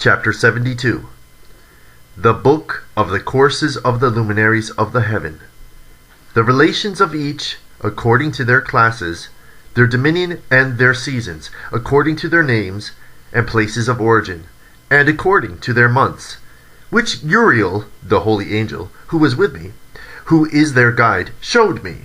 Chapter 72. The Book of the Courses of the Luminaries of the Heaven. The relations of each, according to their classes, their dominion and their seasons, according to their names and places of origin, and according to their months, which Uriel, the holy angel, who was with me, who is their guide, showed me.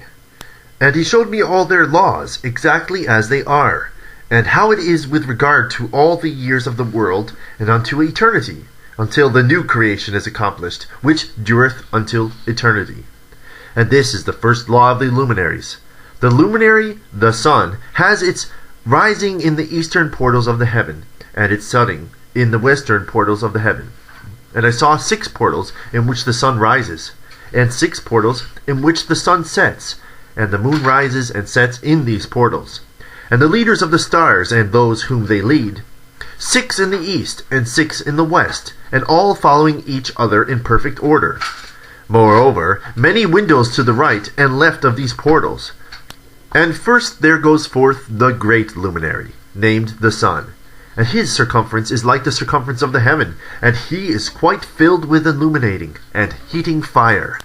And he showed me all their laws, exactly as they are, and how it is with regard to all the years of the world, and unto eternity, until the new creation is accomplished, which dureth until eternity. And this is the first law of the luminaries. The luminary, the sun, has its rising in the eastern portals of the heaven, and its setting in the western portals of the heaven. And I saw 6 portals in which the sun rises, and 6 portals in which the sun sets, and the moon rises and sets in these portals. And the leaders of the stars and those whom they lead, 6 in the east and 6 in the west, and all following each other in perfect order. Moreover, many windows to the right and left of these portals. And first there goes forth the great luminary, named the sun, and his circumference is like the circumference of the heaven, and he is quite filled with illuminating and heating fire.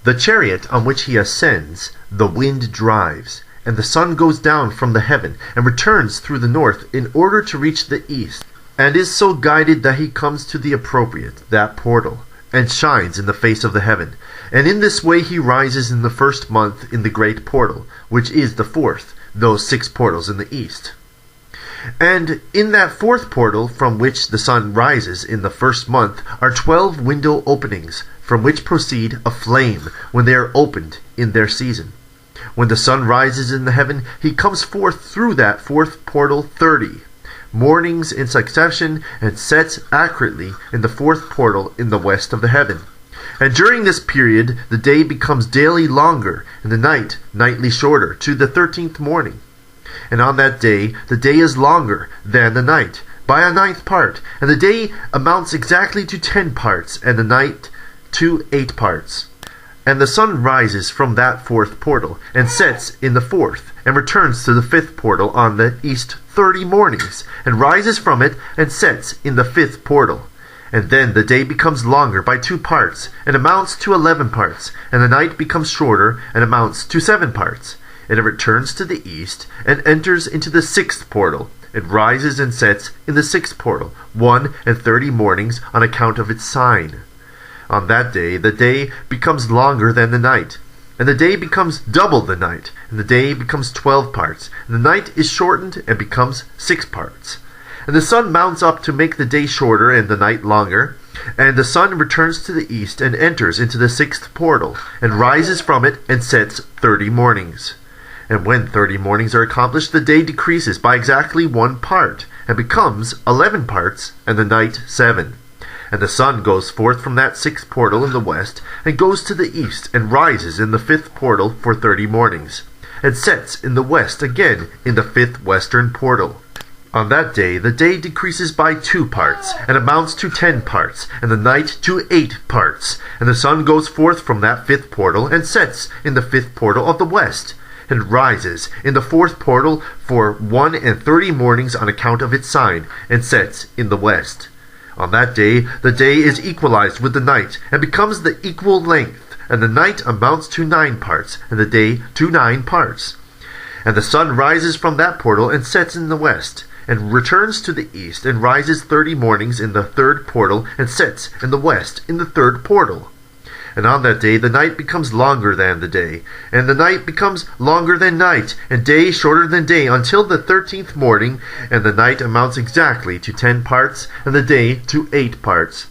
The chariot on which he ascends, the wind drives, and the sun goes down from the heaven, and returns through the north in order to reach the east, and is so guided that he comes to the appropriate, that portal, and shines in the face of the heaven. And in this way he rises in the first month in the great portal, which is the 4th, those 6 portals in the east. And in that 4th portal from which the sun rises in the first month are 12 window openings, from which proceed a flame when they are opened in their season. When the sun rises in the heaven, he comes forth through that 4th portal 30 mornings in succession, and sets accurately in the 4th portal in the west of the heaven. And during this period the day becomes daily longer, and the night nightly shorter, to the 13th morning. And on that day the day is longer than the night, by a 9th part, and the day amounts exactly to 10 parts, and the night to 8 parts. And the sun rises from that 4th portal, and sets in the 4th, and returns to the 5th portal on the east 30 mornings, and rises from it, and sets in the 5th portal. And then the day becomes longer by 2 parts, and amounts to 11 parts, and the night becomes shorter, and amounts to 7 parts. And it returns to the east, and enters into the 6th portal, and rises and sets in the 6th portal, 1:30 mornings on account of its sign. On that day the day becomes longer than the night, and the day becomes double the night, and the day becomes 12 parts, and the night is shortened and becomes 6 parts. And the sun mounts up to make the day shorter and the night longer, and the sun returns to the east and enters into the 6th portal, and rises from it and sets 30 mornings. And when 30 mornings are accomplished, the day decreases by exactly 1 part, and becomes 11 parts, and the night 7. And the sun goes forth from that 6th portal in the west, and goes to the east, and rises in the 5th portal for 30 mornings, and sets in the west again in the 5th western portal. On that day the day decreases by 2 parts, and amounts to 10 parts, and the night to 8 parts. And the sun goes forth from that 5th portal, and sets in the 5th portal of the west, and rises in the 4th portal for 1:30 mornings on account of its sign, and sets in the west. On that day the day is equalized with the night, and becomes the equal length, and the night amounts to 9 parts, and the day to 9 parts. And the sun rises from that portal, and sets in the west, and returns to the east, and rises 30 mornings in the 3rd portal, and sets in the west in the 3rd portal. And on that day the night becomes longer than the day, and the night becomes longer than night, and day shorter than day, until the 13th morning, and the night amounts exactly to 10 parts, and the day to 8 parts.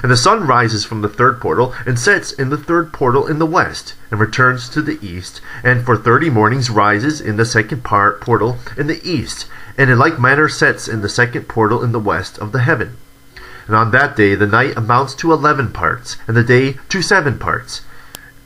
And the sun rises from the 3rd portal, and sets in the 3rd portal in the west, and returns to the east, and for 30 mornings rises in the 2nd portal in the east, and in like manner sets in the 2nd portal in the west of the heaven. And on that day the night amounts to 11 parts, and the day to 7 parts.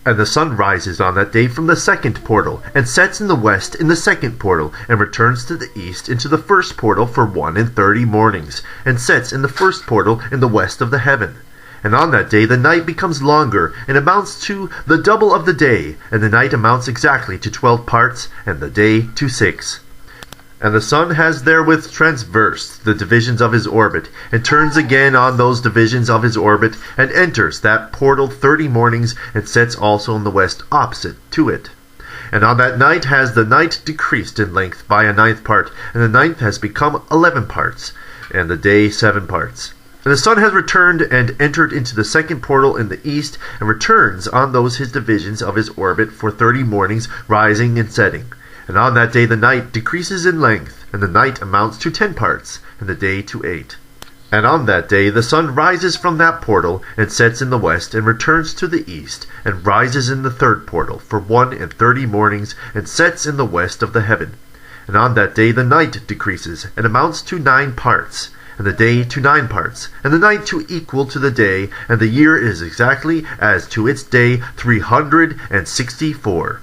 And the sun rises on that day from the 2nd portal, and sets in the west in the 2nd portal, and returns to the east into the 1st portal for 1:30 mornings, and sets in the 1st portal in the west of the heaven. And on that day the night becomes longer, and amounts to the double of the day, and the night amounts exactly to 12 parts, and the day to 6. And the sun has therewith transversed the divisions of his orbit, and turns again on those divisions of his orbit, and enters that portal 30 mornings, and sets also in the west opposite to it. And on that night has the night decreased in length by a ninth part, and the ninth has become 11 parts, and the day 7 parts. And the sun has returned and entered into the second portal in the east, and returns on those his divisions of his orbit for 30 mornings, rising and setting. And on that day the night decreases in length, and the night amounts to 10 parts, and the day to 8. And on that day the sun rises from that portal, and sets in the west, and returns to the east, and rises in the third portal for 31 mornings, and sets in the west of the heaven. And on that day the night decreases, and amounts to 9 parts, and the day to 9 parts, and the night to equal to the day, and the year is exactly as to its day 364.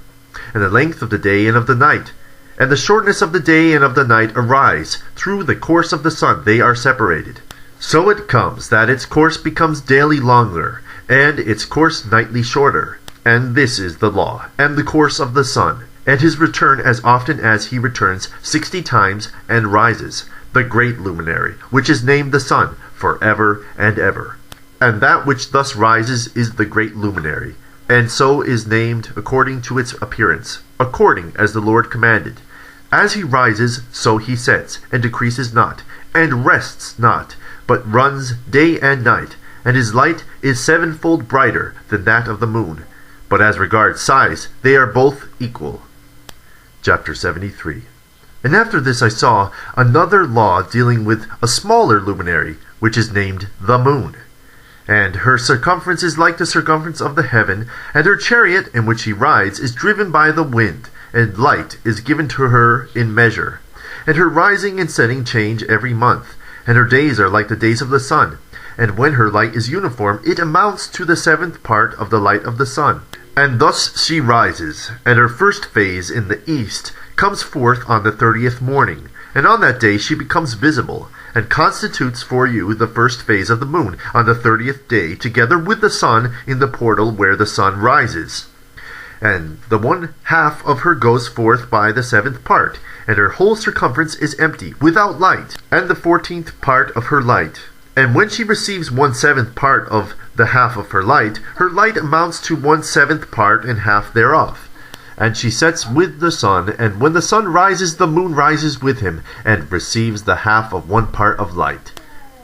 And the length of the day and of the night, and the shortness of the day and of the night arise. Through the course of the sun they are separated. So it comes that its course becomes daily longer, and its course nightly shorter. And this is the law, and the course of the sun, and his return as often as he returns 60 times, and rises, the great luminary, which is named the sun, for ever and ever. And that which thus rises is the great luminary, and so is named according to its appearance, according as the Lord commanded. As he rises, so he sets, and decreases not, and rests not, but runs day and night, and his light is 7-fold brighter than that of the moon. But as regards size, they are both equal. Chapter 73. And after this I saw another law dealing with a smaller luminary, which is named the moon. And her circumference is like the circumference of the heaven, and her chariot in which she rides is driven by the wind, and light is given to her in measure. And her rising and setting change every month, and her days are like the days of the sun. And when her light is uniform, it amounts to the 7th part of the light of the sun. And thus she rises, and her first phase in the east comes forth on the 30th morning, and on that day she becomes visible, and constitutes for you the first phase of the moon on the 30th day, together with the sun in the portal where the sun rises. And the 1/2 of her goes forth by the 7th part, and her whole circumference is empty, without light, and the 14th part of her light. And when she receives 1/7 part of the half of her light amounts to 1/7 part and half thereof. And she sets with the sun, and when the sun rises, the moon rises with him, and receives the half of 1 part of light.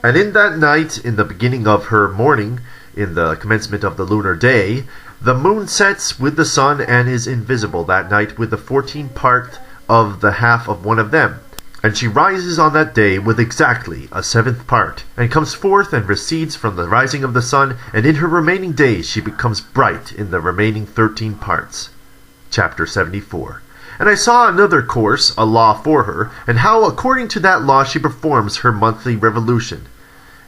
And in that night, in the beginning of her morning, in the commencement of the lunar day, the moon sets with the sun, and is invisible that night with the 14th part of the half of one of them. And she rises on that day with exactly a 7th part, and comes forth and recedes from the rising of the sun, and in her remaining days she becomes bright in the remaining 13 parts. Chapter 74. And I saw another course, a law for her, and how according to that law she performs her monthly revolution.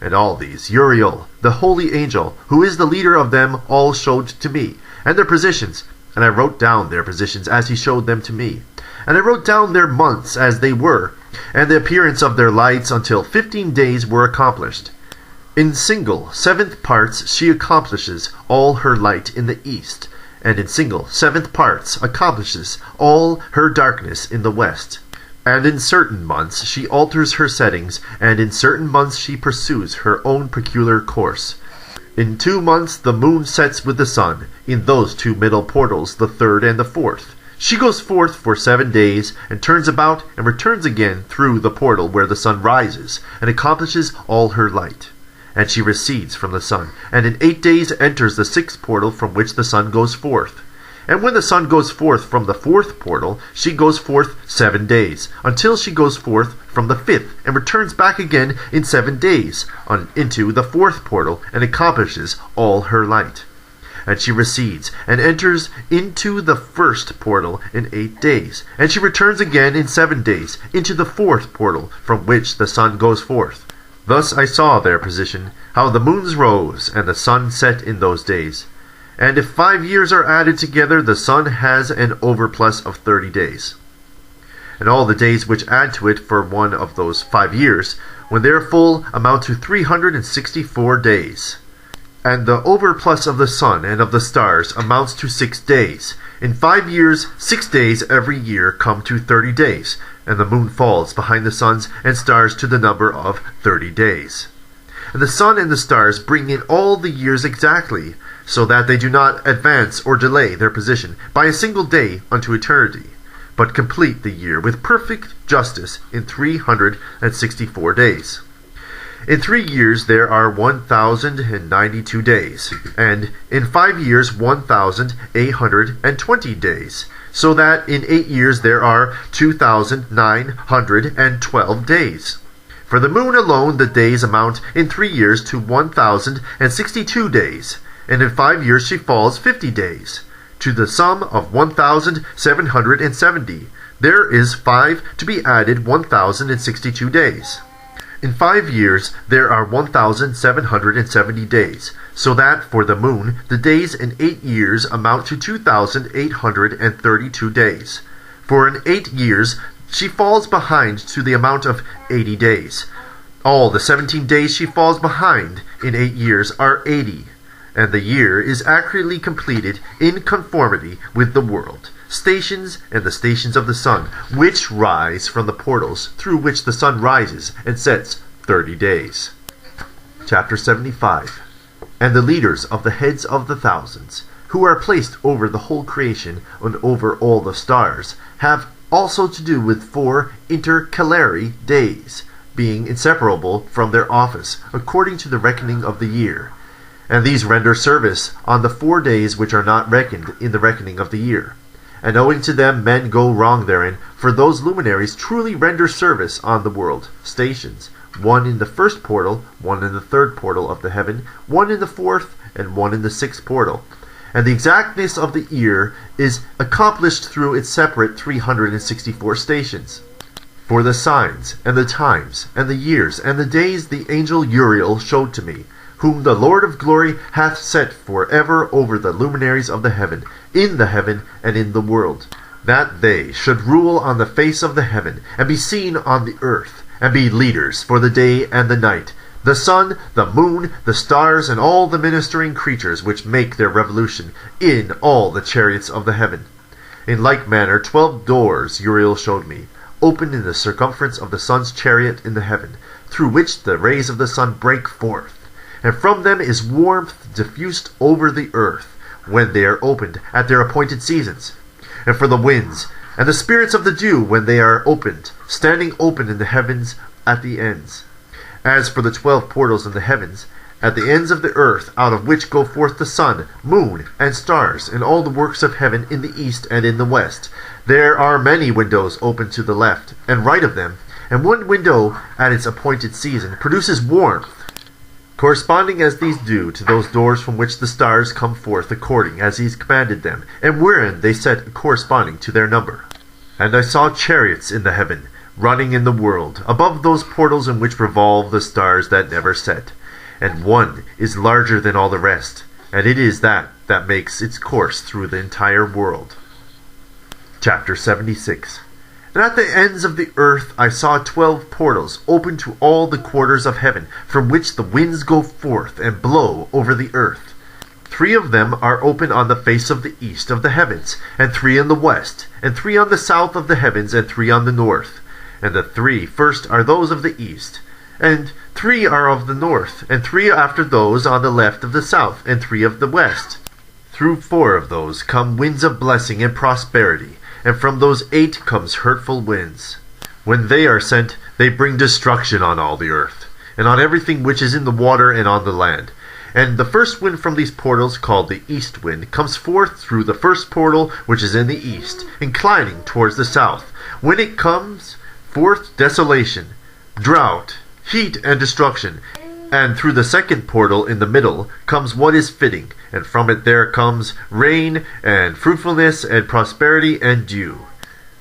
And all these Uriel, the holy angel, who is the leader of them, all showed to me, and their positions, and I wrote down their positions as he showed them to me. And I wrote down their months as they were, and the appearance of their lights until 15 days were accomplished. In single 7th parts she accomplishes all her light in the east, and in single 7th parts accomplishes all her darkness in the west. And in certain months she alters her settings, and in certain months she pursues her own peculiar course. In 2 months the moon sets with the sun, in those 2 middle portals, the 3rd and the 4th. She goes forth for 7 days, and turns about, and returns again through the portal where the sun rises, and accomplishes all her light. And she recedes from the sun, and in 8 days enters the 6th portal from which the sun goes forth. And when the sun goes forth from the 4th portal, she goes forth 7 days, until she goes forth from the 5th, and returns back again in 7 days, into the 4th portal, and accomplishes all her light. And she recedes, and enters into the 1st portal in 8 days, and she returns again in 7 days, into the 4th portal, from which the sun goes forth. Thus I saw their position, how the moons rose, and the sun set in those days. And if 5 years are added together, the sun has an overplus of 30 days. And all the days which add to it for one of those 5 years, when they are full, amount to 364 days. And the overplus of the sun and of the stars amounts to 6 days. In 5 years, 6 days every year come to 30 days, and the moon falls behind the suns and stars to the number of 30 days. And the sun and the stars bring in all the years exactly, so that they do not advance or delay their position by a single day unto eternity, but complete the year with perfect justice in 364 days. In 3 years there are 1,092 days, and in 5 years 1,820 days, so that in 8 years there are 2,912 days. For the moon alone the days amount in 3 years to 1,062 days, and in 5 years she falls 50 days, to the sum of 1,770. There is 5 to be added 1,062 days. In 5 years there are 1,770 days, so that for the moon the days in 8 years amount to 2,832 days. For in 8 years she falls behind to the amount of 80 days. All the 17 days she falls behind in 8 years are 80, and the year is accurately completed in conformity with the world, stations, and the stations of the sun, which rise from the portals through which the sun rises and sets 30 days. Chapter 75. And the leaders of the heads of the thousands, who are placed over the whole creation and over all the stars, have also to do with 4 intercalary days, being inseparable from their office, according to the reckoning of the year. And these render service on the 4 days which are not reckoned in the reckoning of the year. And owing to them men go wrong therein, for those luminaries truly render service on the world, stations, 1 in the first portal, 1 in the third portal of the heaven, 1 in the fourth, and 1 in the sixth portal. And the exactness of the year is accomplished through its separate 364 stations. For the signs, and the times, and the years, and the days the angel Uriel showed to me, whom the Lord of glory hath set for ever over the luminaries of the heaven, in the heaven and in the world, that they should rule on the face of the heaven, and be seen on the earth, and be leaders for the day and the night, the sun, the moon, the stars, and all the ministering creatures which make their revolution in all the chariots of the heaven. In like manner 12 doors Uriel showed me, open in the circumference of the sun's chariot in the heaven, through which the rays of the sun break forth. And from them is warmth diffused over the earth, when they are opened at their appointed seasons. And for the winds, and the spirits of the dew when they are opened, standing open in the heavens at the ends. As for the 12 portals in the heavens, at the ends of the earth, out of which go forth the sun, moon, and stars, and all the works of heaven in the east and in the west, there are many windows open to the left and right of them, and one window at its appointed season produces warmth, corresponding as these do to those doors from which the stars come forth according as he has commanded them, and wherein they set corresponding to their number. And I saw chariots in the heaven, running in the world, above those portals in which revolve the stars that never set. And one is larger than all the rest, and it is that makes its course through the entire world. Chapter 76. And at the ends of the earth I saw 12 portals open to all the quarters of heaven, from which the winds go forth and blow over the earth. 3 of them are open on the face of the east of the heavens, and 3 on the west, and 3 on the south of the heavens, and 3 on the north. And the 3 first are those of the east, and 3 are of the north, and 3 after those on the left of the south, and 3 of the west. Through 4 of those come winds of blessing and prosperity, and from those 8 comes hurtful winds. When they are sent, they bring destruction on all the earth, and on everything which is in the water and on the land. And the first wind from these portals, called the east wind, comes forth through the first portal which is in the east, inclining towards the south. When it comes forth, desolation, drought, heat, and destruction. And through the second portal in the middle comes what is fitting, and from it there comes rain, and fruitfulness, and prosperity, and dew.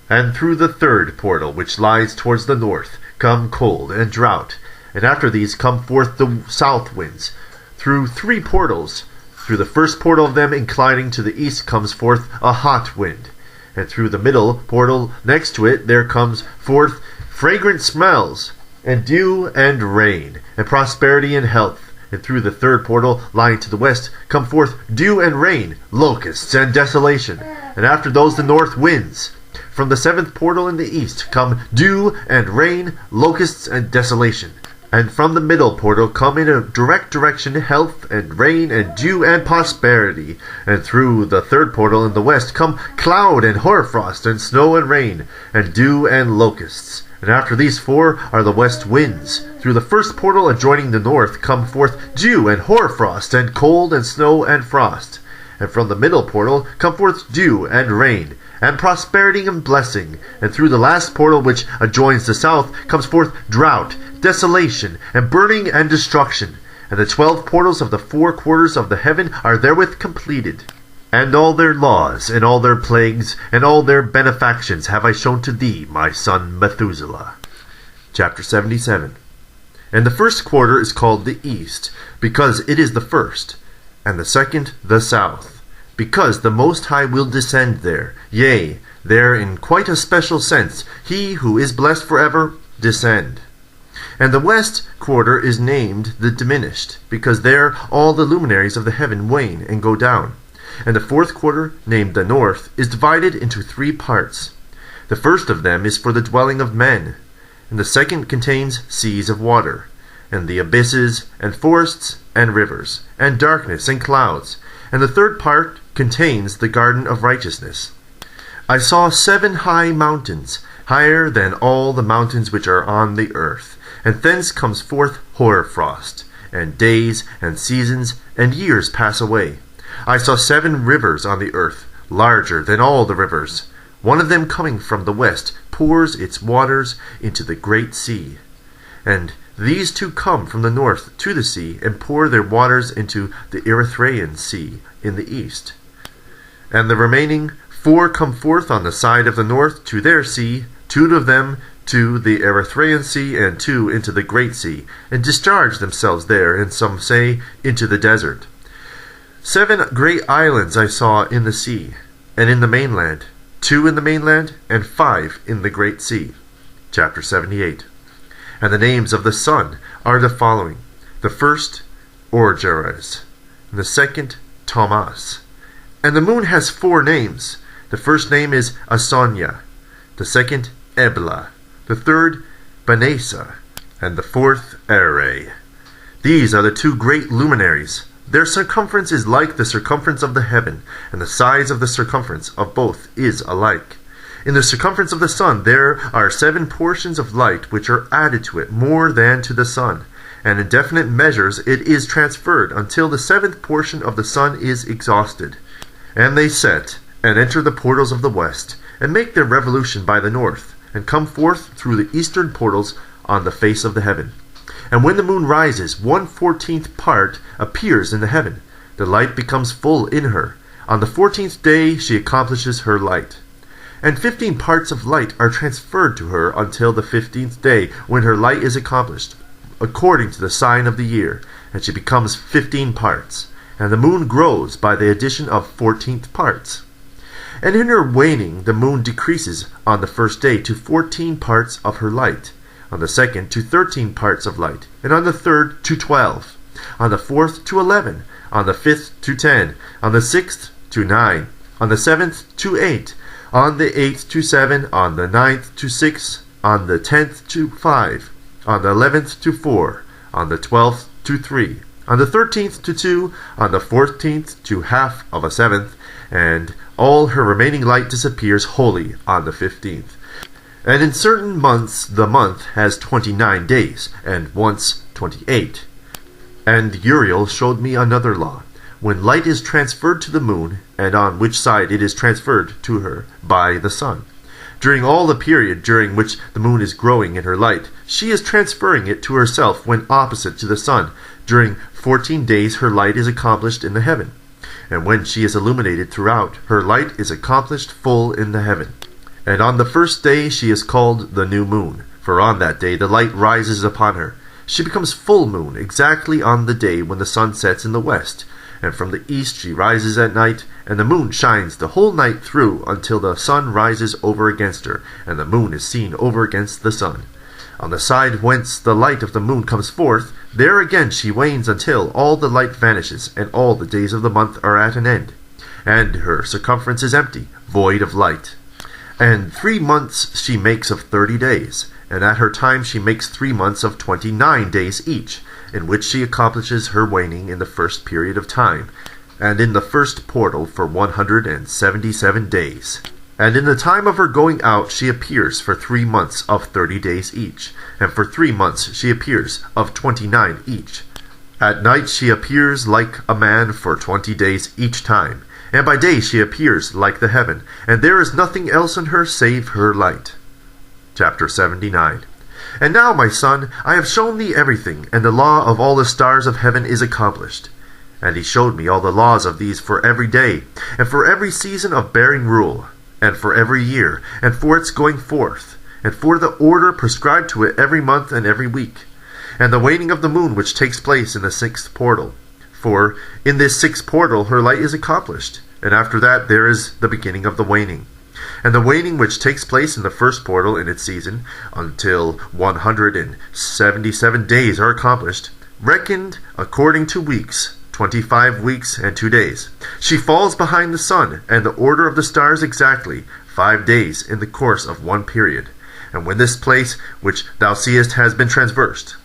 And through the third portal, which lies towards the north, come cold and drought. And after these come forth the south winds, through 3 portals. Through the first portal of them, inclining to the east, comes forth a hot wind. And through the middle portal next to it there comes forth fragrant smells, and dew, and rain, and prosperity, and health. And through the third portal, lying to the west, come forth dew and rain, locusts and desolation. And after those the north winds. From the seventh portal in the east come dew and rain, locusts and desolation. And from the middle portal come in a direct direction health and rain and dew and prosperity. And through the third portal in the west come cloud and hoarfrost and snow and rain and dew and locusts. And after these four are the west winds. Through the first portal adjoining the north come forth dew and hoarfrost and cold and snow and frost. And from the middle portal come forth dew and rain and prosperity and blessing. And through the last portal which adjoins the south comes forth drought, desolation, and burning and destruction. And the 12 portals of the 4 quarters of the heaven are therewith completed. And all their laws, and all their plagues, and all their benefactions have I shown to thee, my son Methuselah. Chapter 77. And the first quarter is called the east, because it is the first, and the second the south, because the Most High will descend there, yea, there in quite a special sense, he who is blessed forever, descend. And the west quarter is named the diminished, because there all the luminaries of the heaven wane and go down. And the fourth quarter, named the north, is divided into 3 parts. The first of them is for the dwelling of men, and the second contains seas of water, and the abysses, and forests, and rivers, and darkness, and clouds, and the third part contains the garden of righteousness. I saw 7 high mountains, higher than all the mountains which are on the earth, and thence comes forth hoarfrost, and days, and seasons, and years pass away. I saw 7 rivers on the earth, larger than all the rivers. One of them coming from the west pours its waters into the great sea. And these 2 come from the north to the sea, and pour their waters into the Erythraean Sea in the east. And the remaining 4 come forth on the side of the north to their sea, 2 of them to the Erythraean Sea, and 2 into the great sea, and discharge themselves there, and some say, into the desert. 7 great islands I saw in the sea, and in the mainland, 2 in the mainland, and 5 in the great sea. Chapter 78. And the names of the sun are the following: the first, Orgeres, and the second, Thomas. And the moon has 4 names. The first name is Asonia, the second, Ebla, the third, Banesa, and the fourth, Ere. These are the 2 great luminaries. Their circumference is like the circumference of the heaven, and the size of the circumference of both is alike. In the circumference of the sun there are 7 portions of light which are added to it more than to the sun, and in definite measures it is transferred until the 7th portion of the sun is exhausted. And they set, and enter the portals of the west, and make their revolution by the north, and come forth through the eastern portals on the face of the heaven. And when the moon rises, 1/14th part appears in the heaven. The light becomes full in her. On the 14th day she accomplishes her light. And 15 parts of light are transferred to her until the 15th day, when her light is accomplished, according to the sign of the year, and she becomes 15 parts. And the moon grows by the addition of 14th parts. And in her waning the moon decreases on the first day to 14 parts of her light, on the second to 13 parts of light, and on the third to 12, on the fourth to 11, on the 5th to 10, on the 6th to 9, on the 7th to 8, on the 8th to 7, on the 9th to 6, on the 10th to 5, on the 11th to 4, on the 12th to 3, on the 13th to 2, on the 14th to half of a 7th, and all her remaining light disappears wholly on the 15th. And in certain months the month has 29 days, and once 28. And Uriel showed me another law, when light is transferred to the moon, and on which side it is transferred to her by the sun. During all the period during which the moon is growing in her light, she is transferring it to herself when opposite to the sun. During 14 days her light is accomplished in the heaven, and when she is illuminated throughout, her light is accomplished full in the heaven. And on the first day she is called the new moon, for on that day the light rises upon her. She becomes full moon exactly on the day when the sun sets in the west, and from the east she rises at night, and the moon shines the whole night through until the sun rises over against her, and the moon is seen over against the sun. On the side whence the light of the moon comes forth, there again she wanes until all the light vanishes, and all the days of the month are at an end, and her circumference is empty, void of light. And 3 months she makes of 30 days, and at her time she makes 3 months of 29 days each, in which she accomplishes her waning in the first period of time, and in the first portal for 177 days. And in the time of her going out she appears for 3 months of 30 days each, and for 3 months she appears of 29 each. At night she appears like a man for 20 days each time, and by day she appears like the heaven, and there is nothing else in her save her light. Chapter 79. And now, my son, I have shown thee everything, and the law of all the stars of heaven is accomplished. And he showed me all the laws of these for every day, and for every season of bearing rule, and for every year, and for its going forth, and for the order prescribed to it every month and every week, and the waning of the moon which takes place in the 6th portal. For in this 6th portal her light is accomplished, and after that there is the beginning of the waning. And the waning which takes place in the 1st portal in its season, until 177 days are accomplished, reckoned according to weeks, 25 weeks and 2 days. She falls behind the sun, and the order of the stars exactly, 5 days in the course of one period. And when this place which thou seest has been traversed,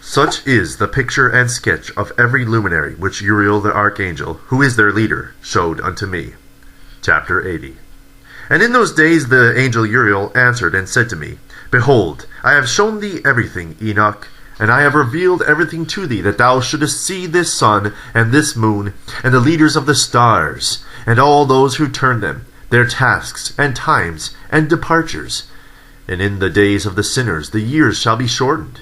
such is the picture and sketch of every luminary which Uriel the archangel, who is their leader, showed unto me. Chapter 80. And in those days the angel Uriel answered and said to me, Behold, I have shown thee everything, Enoch, and I have revealed everything to thee, that thou shouldest see this sun and this moon, and the leaders of the stars, and all those who turn them, their tasks, and times, and departures. And in the days of the sinners the years shall be shortened,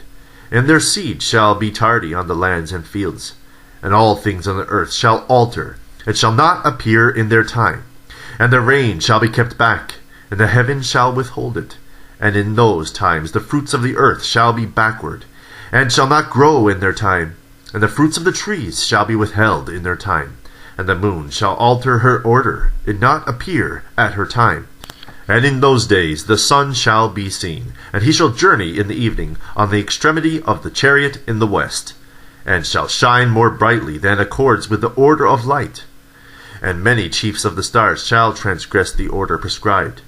and their seed shall be tardy on the lands and fields. And all things on the earth shall alter, and shall not appear in their time. And the rain shall be kept back, and the heaven shall withhold it. And in those times the fruits of the earth shall be backward, and shall not grow in their time. And the fruits of the trees shall be withheld in their time. And the moon shall alter her order, and not appear at her time. And in those days the sun shall be seen, and he shall journey in the evening on the extremity of the chariot in the west, and shall shine more brightly than accords with the order of light. And many chiefs of the stars shall transgress the order prescribed,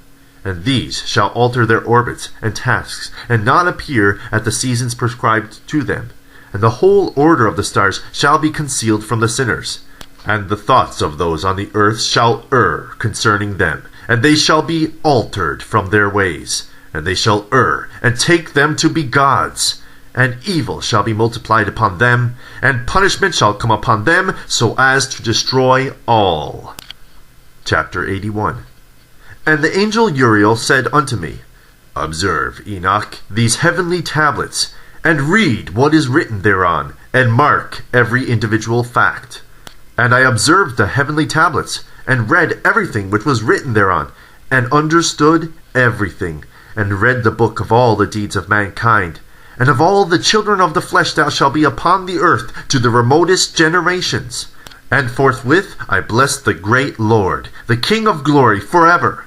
and these shall alter their orbits and tasks, and not appear at the seasons prescribed to them. And the whole order of the stars shall be concealed from the sinners, and the thoughts of those on the earth shall err concerning them, and they shall be altered from their ways, and they shall err, and take them to be gods. And evil shall be multiplied upon them, and punishment shall come upon them, so as to destroy all. Chapter 81. And the angel Uriel said unto me, Observe, Enoch, these heavenly tablets, and read what is written thereon, and mark every individual fact. And I observed the heavenly tablets, and read everything which was written thereon, and understood everything, and read the book of all the deeds of mankind. And of all the children of the flesh thou shalt be upon the earth to the remotest generations. And forthwith I blessed the great Lord, the King of glory, forever,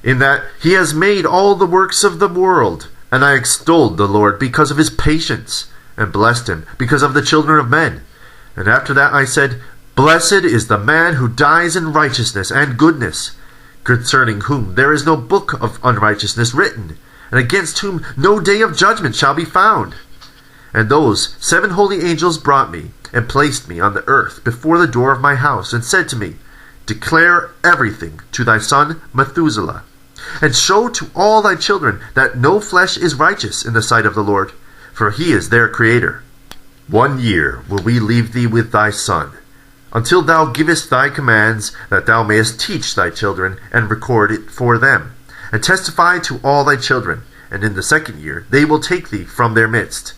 in that he has made all the works of the world. And I extolled the Lord because of his patience, and blessed him because of the children of men. And after that I said, Blessed is the man who dies in righteousness and goodness, concerning whom there is no book of unrighteousness written, and against whom no day of judgment shall be found. And those 7 holy angels brought me, and placed me on the earth before the door of my house, and said to me, Declare everything to thy son Methuselah, and show to all thy children that no flesh is righteous in the sight of the Lord, for he is their creator. 1 year will we leave thee with thy son, until thou givest thy commands, that thou mayest teach thy children, and record it for them, and testify to all thy children, and in the 2nd year they will take thee from their midst.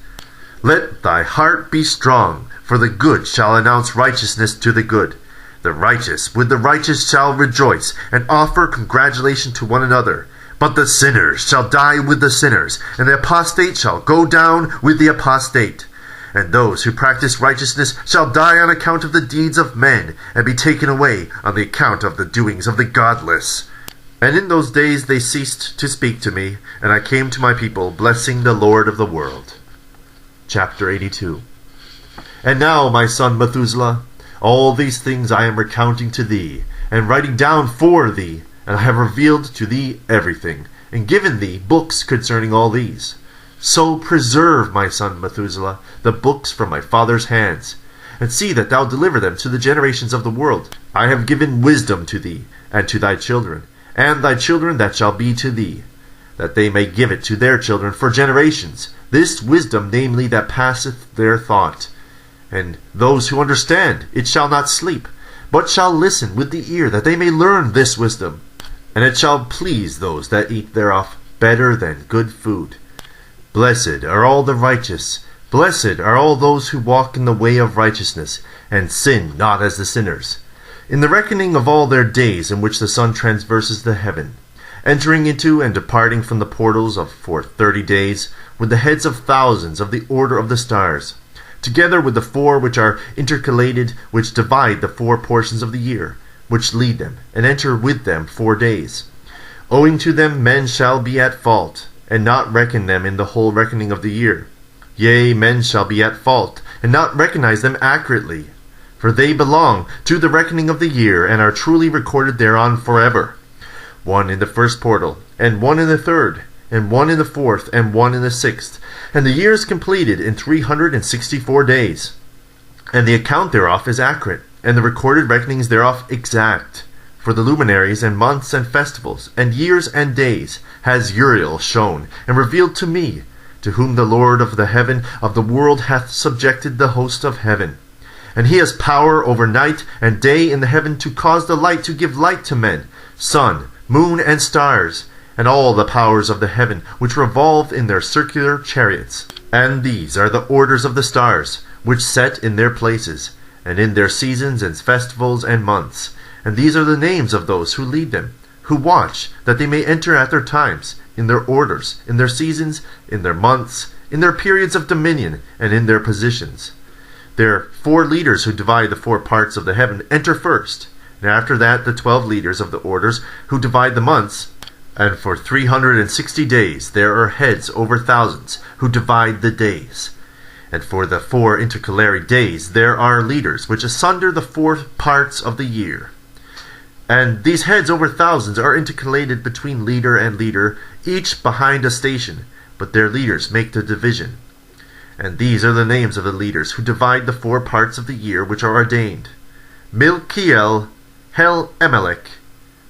Let thy heart be strong, for the good shall announce righteousness to the good. The righteous with the righteous shall rejoice, and offer congratulation to one another. But the sinners shall die with the sinners, and the apostate shall go down with the apostate. And those who practice righteousness shall die on account of the deeds of men, and be taken away on the account of the doings of the godless. And in those days they ceased to speak to me, and I came to my people, blessing the Lord of the world. Chapter 82. And now, my son Methuselah, all these things I am recounting to thee, and writing down for thee, and I have revealed to thee everything, and given thee books concerning all these. So preserve, my son Methuselah, the books from my father's hands, and see that thou deliver them to the generations of the world. I have given wisdom to thee, and to thy children, and thy children that shall be to thee, that they may give it to their children for generations, this wisdom, namely, that passeth their thought. And those who understand, it shall not sleep, but shall listen with the ear, that they may learn this wisdom. And it shall please those that eat thereof better than good food. Blessed are all the righteous, blessed are all those who walk in the way of righteousness, and sin not as the sinners. In the reckoning of all their days in which the sun transverses the heaven, entering into and departing from the portals of for 30 days, with the heads of thousands of the order of the stars, together with the 4 which are intercalated, which divide the 4 portions of the year, which lead them, and enter with them 4 days. Owing to them men shall be at fault, and not reckon them in the whole reckoning of the year. Yea, men shall be at fault, and not recognize them accurately. For they belong to the reckoning of the year, and are truly recorded thereon forever. 1 in the first portal, and 1 in the third, and 1 in the fourth, and 1 in the sixth. And the year is completed in 364 days. And the account thereof is accurate, and the recorded reckonings thereof exact. For the luminaries, and months, and festivals, and years, and days, has Uriel shown, and revealed to me, to whom the Lord of the heaven of the world hath subjected the host of heaven. And he has power over night and day in the heaven, to cause the light to give light to men, sun, moon, and stars, and all the powers of the heaven, which revolve in their circular chariots. And these are the orders of the stars, which set in their places, and in their seasons and festivals and months. And these are the names of those who lead them, who watch, that they may enter at their times, in their orders, in their seasons, in their months, in their periods of dominion, and in their positions. Their 4 leaders who divide the 4 parts of the heaven enter first, and after that the 12 leaders of the orders who divide the months. And for 360 days there are heads over thousands who divide the days. And for the 4 intercalary days there are leaders which asunder the 4 parts of the year. And these heads over thousands are intercalated between leader and leader, each behind a station, but their leaders make the division. And these are the names of the leaders who divide the 4 parts of the year which are ordained: Milkiel, Hel-Emelech,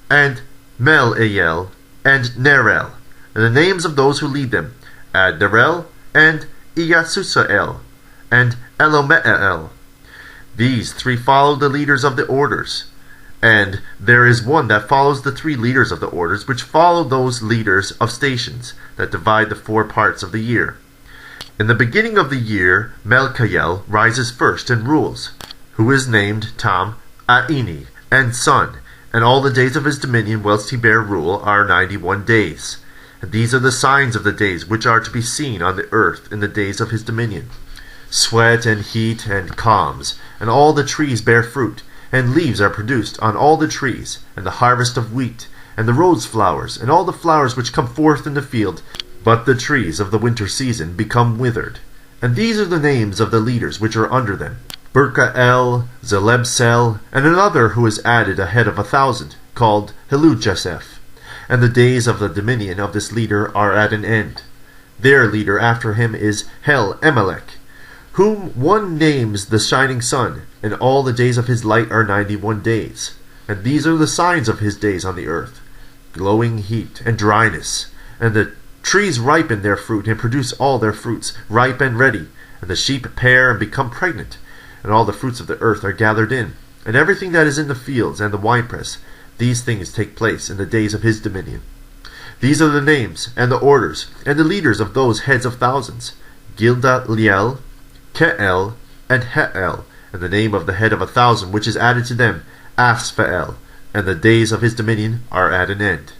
and Mel-Ayel, and Nerel, and the names of those who lead them: Adnerel, and Iyasusael, and Elomeel. These 3 follow the leaders of the orders. And there is one that follows the 3 leaders of the orders, which follow those leaders of stations that divide the 4 parts of the year. In the beginning of the year, Melchiel rises first and rules, who is named Tam Aini, and son, and all the days of his dominion whilst he bare rule are 91 days. And these are the signs of the days which are to be seen on the earth in the days of his dominion: sweat and heat and calms, and all the trees bear fruit, and leaves are produced on all the trees, and the harvest of wheat, and the rose flowers, and all the flowers which come forth in the field. But the trees of the winter season become withered. And these are the names of the leaders which are under them: Berkael, Zelebsel, and another who is added a head of 1,000, called Helujaseph. And the days of the dominion of this leader are at an end. Their leader after him is Hel-Emelech, whom one names the shining sun, and all the days of his light are 91 days. And these are the signs of his days on the earth: glowing heat and dryness. And the trees ripen their fruit, and produce all their fruits, ripe and ready. And the sheep pair and become pregnant. And all the fruits of the earth are gathered in, and everything that is in the fields and the winepress. These things take place in the days of his dominion. These are the names, and the orders, and the leaders of those heads of thousands: Gildaliel, Keel, and Heel, and the name of the head of 1,000 which is added to them, Asphael, and the days of his dominion are at an end.